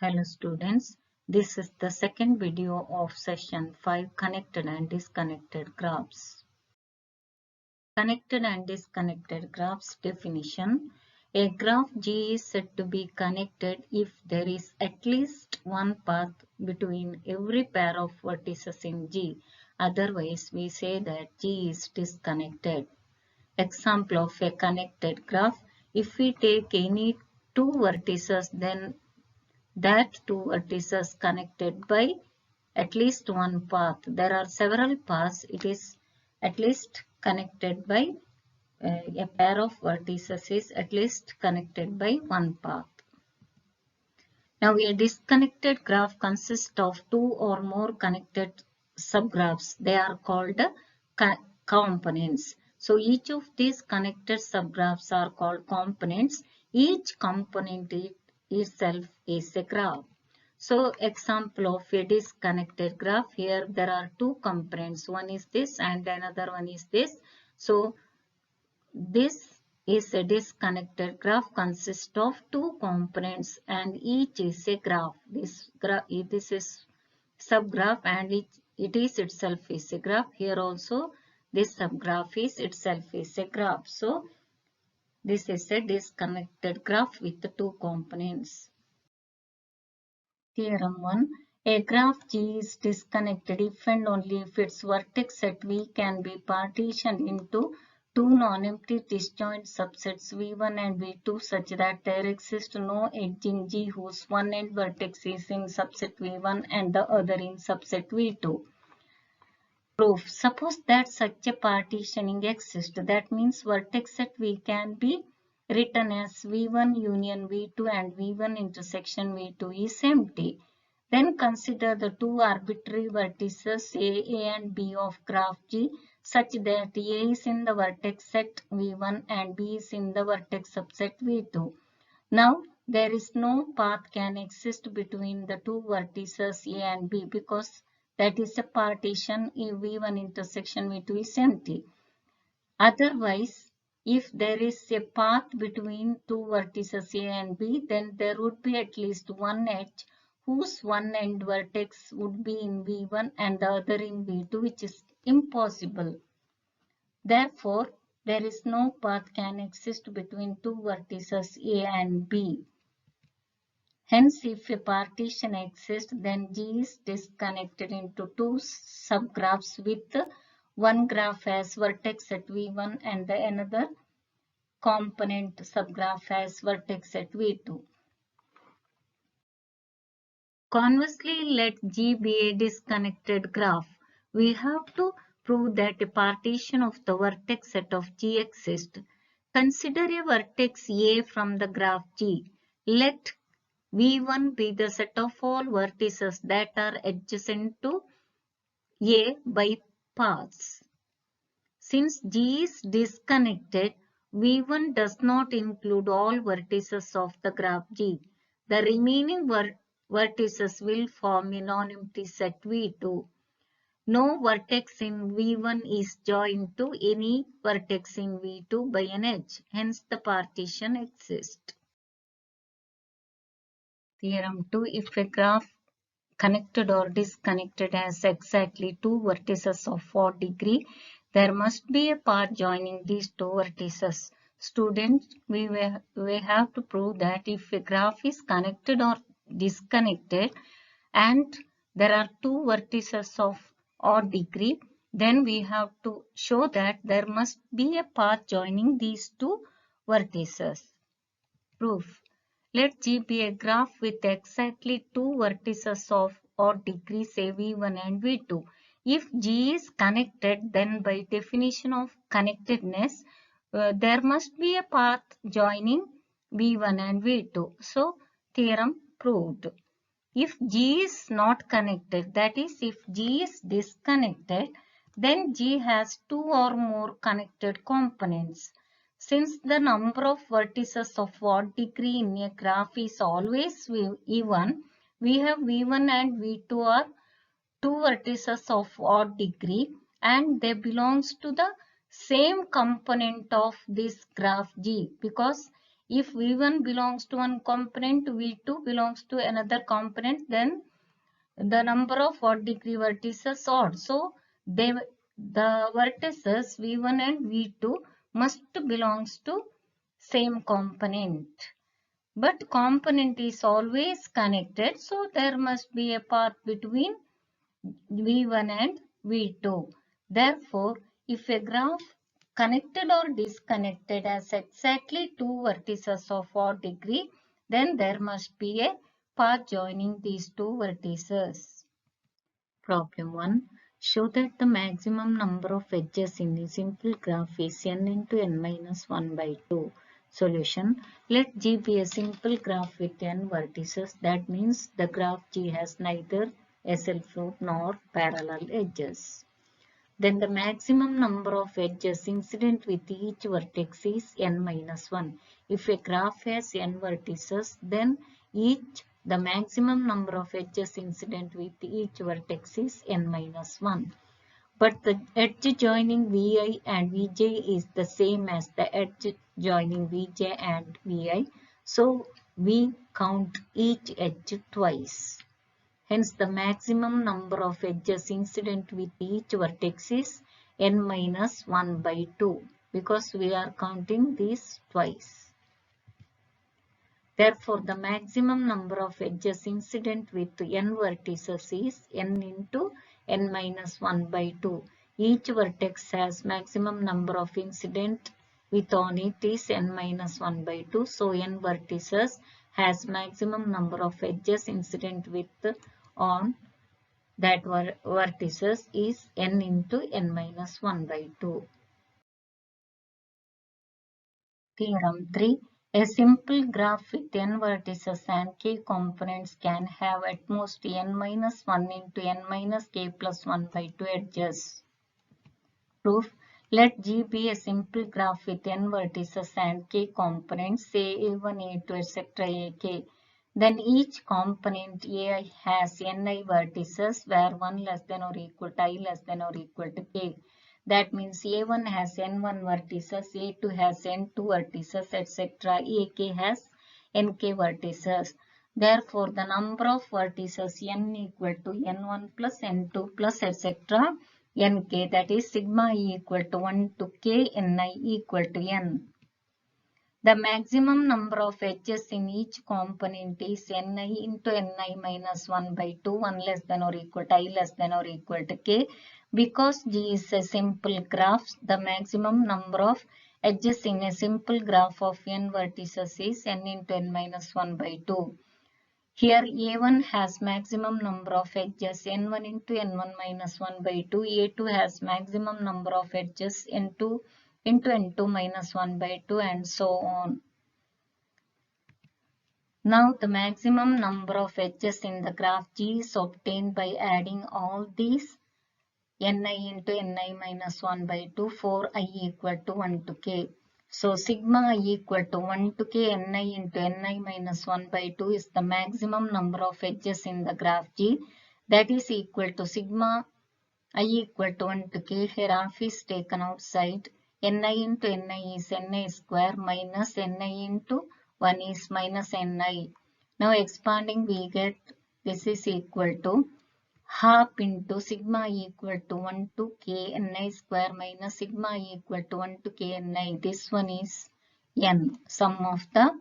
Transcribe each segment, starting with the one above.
Hello students, this is the second video of session 5 connected and disconnected graphs. Connected and disconnected graphs definition. A graph G is said to be connected if there is at least one path between every pair of vertices in G. Otherwise, we say that G is disconnected. Example of a connected graph. If we take any two vertices, then that two vertices connected by at least one path. There are several paths. It is at least connected by a pair of vertices is at least connected by one path. Now a disconnected graph consists of two or more connected subgraphs. They are called components. So each of these connected subgraphs are called components. Each component itself is a graph. So example of a disconnected graph. Here there are two components. One is this and another one is this. So this is a disconnected graph consists of two components and each is a graph. This is subgraph and it is itself is a graph. Here also this subgraph is itself is a graph. So this is a disconnected graph with the two components. Theorem 1. A graph G is disconnected if and only if its vertex set V can be partitioned into two non-empty disjoint subsets V1 and V2 such that there exists no edge in G whose one end vertex is in subset V1 and the other in subset V2. Proof. Suppose that such a partitioning exists. That means vertex set V can be written as V1 union V2 and V1 intersection V2 is empty. Then consider the two arbitrary vertices A and B of graph G such that A is in the vertex set V1 and B is in the vertex subset V2. Now there is no path can exist between the two vertices A and B because that is a partition if V1 intersection V2 is empty. Otherwise, if there is a path between two vertices A and B, then there would be at least one edge whose one end vertex would be in V1 and the other in V2, which is impossible. Therefore, there is no path can exist between two vertices A and B. Hence, if a partition exists, then G is disconnected into two subgraphs with one graph as vertex at V1 and the another component subgraph as vertex at V2. Conversely, let G be a disconnected graph. We have to prove that a partition of the vertex set of G exists. Consider a vertex A from the graph G. Let V1 be the set of all vertices that are adjacent to A by paths. Since G is disconnected, V1 does not include all vertices of the graph G. The remaining vertices will form a non-empty set V2. No vertex in V1 is joined to any vertex in V2 by an edge. Hence, the partition exists. Theorem 2. If a graph connected or disconnected has exactly two vertices of 4 degree, there must be a path joining these two vertices. Students, we have to prove that if a graph is connected or disconnected and there are two vertices of odd degree, then we have to show that there must be a path joining these two vertices. Proof. Let G be a graph with exactly two vertices of odd degree, say V1 and V2. If G is connected, then by definition of connectedness, there must be a path joining V1 and V2. So, theorem proved. If G is not connected, that is, if G is disconnected, then G has two or more connected components. Since the number of vertices of odd degree in a graph is always even, we have V1 and V2 are two vertices of odd degree and they belongs to the same component of this graph G because If V1 belongs to one component, V2 belongs to another component, then the number of odd degree vertices odd. So the vertices V1 and V2 must belongs to same component. But component is always connected, so there must be a path between V1 and V2. Therefore, if a graph connected or disconnected has exactly two vertices of odd degree, then there must be a path joining these two vertices. Problem 1. Show that the maximum number of edges in a simple graph is n into n minus 1 by 2. Solution. Let G be a simple graph with n vertices. That means the graph G has neither a self-root nor parallel edges. Then the maximum number of edges incident with each vertex is n minus 1. If a graph has n vertices, then the maximum number of edges incident with each vertex is n minus 1. But the edge joining Vi and Vj is the same as the edge joining Vj and Vi. So we count each edge twice. Hence, the maximum number of edges incident with each vertex is n minus 1 by 2 because we are counting these twice. Therefore, the maximum number of edges incident with n vertices is n into n minus 1 by 2. Each vertex has maximum number of incident with on it is n minus 1 by 2. So, n vertices has maximum number of edges incident with on that vertices is n into n minus 1 by 2. Theorem 3. A simple graph with n vertices and k components can have at most n minus 1 into n minus k plus 1 by 2 edges. Proof. Let G be a simple graph with n vertices and k components, say a1, a2, etc. ak. Then each component ai has ni vertices where 1 less than or equal to I less than or equal to k. That means a1 has n1 vertices, a2 has n2 vertices, etc. ak has nk vertices. Therefore, the number of vertices n equal to n1 plus n2 plus etc. nk, that is sigma e equal to 1 to k ni equal to n. The maximum number of edges in each component is ni into ni minus 1 by 2, 1 less than or equal to I less than or equal to k. Because G is a simple graph, the maximum number of edges in a simple graph of n vertices is n into n minus 1 by 2. Here A1 has maximum number of edges n1 into n1 minus 1 by 2. A2 has maximum number of edges n2 into n2 minus 1 by 2 and so on. Now the maximum number of edges in the graph G is obtained by adding all these ni into ni minus 1 by 2 for I equal to 1 to k. So sigma I equal to 1 to k ni into ni minus 1 by 2 is the maximum number of edges in the graph G. That is equal to sigma I equal to 1 to k. Here half is taken outside. Ni into ni is ni square minus ni into 1 is minus ni. Now expanding we get this is equal to half into sigma equal to 1 to k ni square minus sigma equal to 1 to k ni. This one is n, sum of the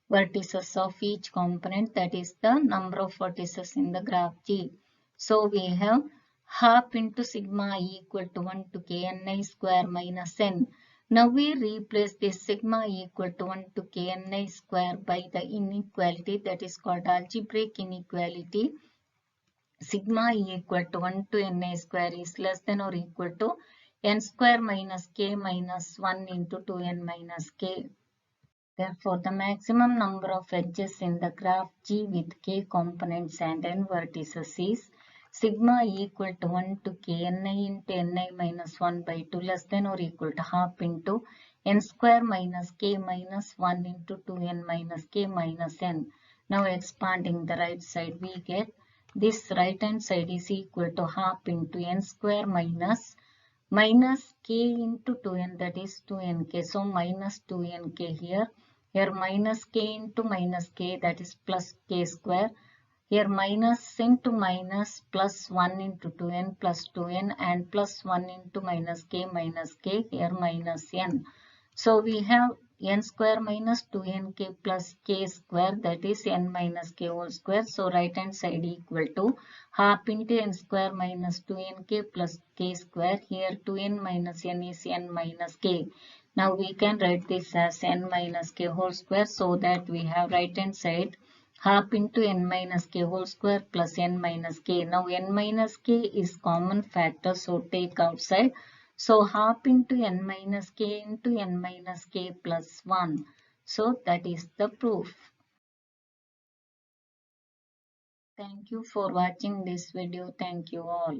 vertices of each component, that is the number of vertices in the graph G. So we have half into sigma equal to 1 to k ni square minus n. Now we replace this sigma equal to 1 to k ni square by the inequality that is called algebraic inequality. Sigma equal to 1 to n square is less than or equal to n square minus k minus 1 into 2n minus k. Therefore, the maximum number of edges in the graph G with k components and n vertices is sigma equal to 1 to k ni into ni minus 1 by 2 less than or equal to half into n square minus k minus 1 into 2n minus k minus n. Now expanding the right side, we get this right hand side is equal to half into n square minus k into 2n, that is 2nk. So minus 2nk here. Here minus k into minus k, that is plus k square. Here minus into minus plus 1 into 2n plus 2n and plus 1 into minus k here minus n. So we have n square minus 2nk plus k square, that is n minus k whole square. So right hand side equal to half into n square minus 2nk plus k square. Here 2n minus n is n minus k. Now we can write this as n minus k whole square, so that we have right hand side half into n minus k whole square plus n minus k. Now n minus k is common factor, so take outside. So half into n minus k plus 1. So that is the proof. Thank you for watching this video. Thank you all.